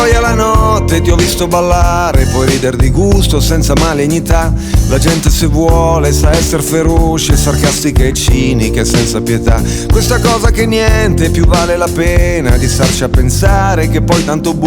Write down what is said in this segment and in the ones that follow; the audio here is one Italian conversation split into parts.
gioia la notte, ti ho visto ballare, puoi ridere di gusto senza malignità. La gente se vuole sa essere feroce, sarcastica e cinica e senza pietà. Questa cosa che niente più vale la pena di starci a pensare che poi tanto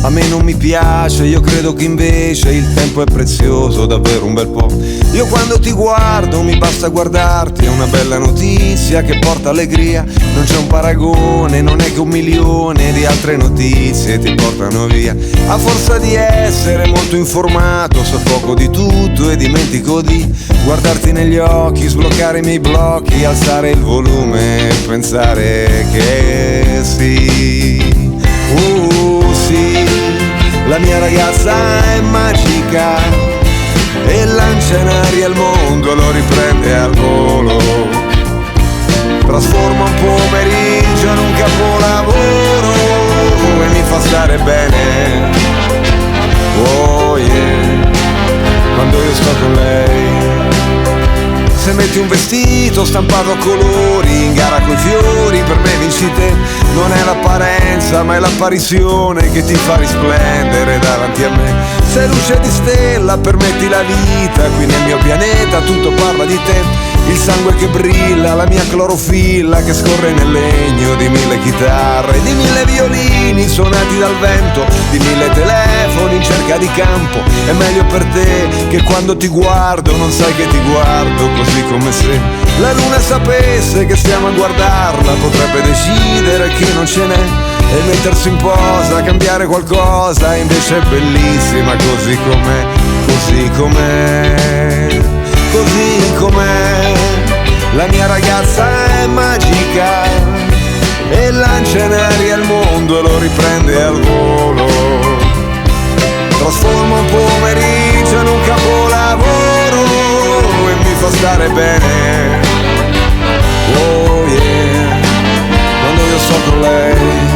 a me non mi piace, io credo che invece il tempo è prezioso, davvero un bel po'. Io quando ti guardo mi basta guardarti, è una bella notizia che porta allegria. Non c'è un paragone, non è che 1 milione di altre notizie ti portano via. A forza di essere molto informato, so poco di tutto e dimentico di guardarti negli occhi, sbloccare i miei blocchi, alzare il volume e pensare che sì. Sì, la mia ragazza è magica e lancia in aria il mondo e lo riprende al volo. Trasforma un pomeriggio in un capolavoro e mi fa stare bene. Oh yeah, quando io sto con lei. Se metti un vestito stampato a colori, in gara coi fiori, per me vinci te. Non è l'apparenza ma è l'apparizione che ti fa risplendere davanti a me. Sei luce di stella, permetti la vita, qui nel mio pianeta tutto parla di te. Il sangue che brilla, la mia clorofilla che scorre nel legno di 1000 chitarre, di 1000 violini suonati dal vento, di 1000 telefoni in cerca di campo. È meglio per te che quando ti guardo non sai che ti guardo, così come se la luna sapesse che stiamo a guardarla, potrebbe decidere che non ce n'è e mettersi in posa, cambiare qualcosa, invece è bellissima così com'è, così com'è, così com'è. La mia ragazza è magica e lancia in aria il mondo e lo riprende al volo. Trasforma un pomeriggio in un capolavoro e mi fa stare bene. Oh yeah, quando io sto con lei.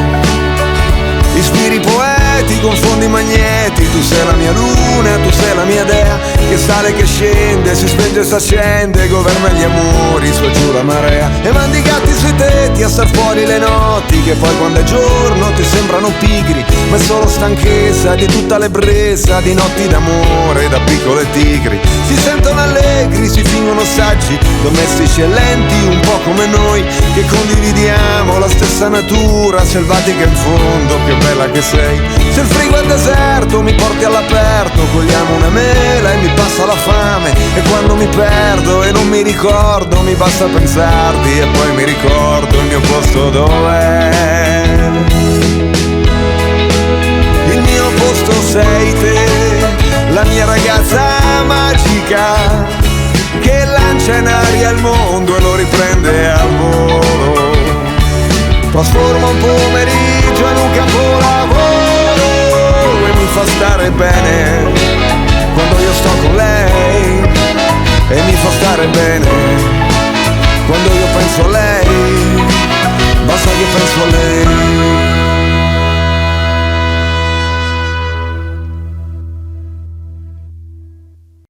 Ispiri poeti, confondi magneti, tu sei la mia luna, tu sei la mia dea, che sale, che scende, si spenge e si accende, governa gli amori, su e giù la marea, e mandi i gatti sui tetti a star fuori le notti, che poi quando è giorno ti sembrano pigri, ma è solo stanchezza di tutta l'ebbrezza di notti d'amore da piccole tigri. Si sentono allegri, si fingono saggi, domestici e lenti, un po' come noi, che condividiamo la stessa natura selvatica in fondo, che bella che sei. Se il frigo è deserto mi porti all'aperto, cogliamo una mela e mi passa la fame, e quando mi perdo e non mi ricordo mi basta pensarti e poi mi ricordo il mio posto dov'è. Il mio posto sei te, la mia ragazza magica che lancia in aria il mondo e lo riprende al volo. Trasforma un pomeriggio in un capolavoro e mi fa stare bene quando io sto con lei, e mi fa stare bene quando io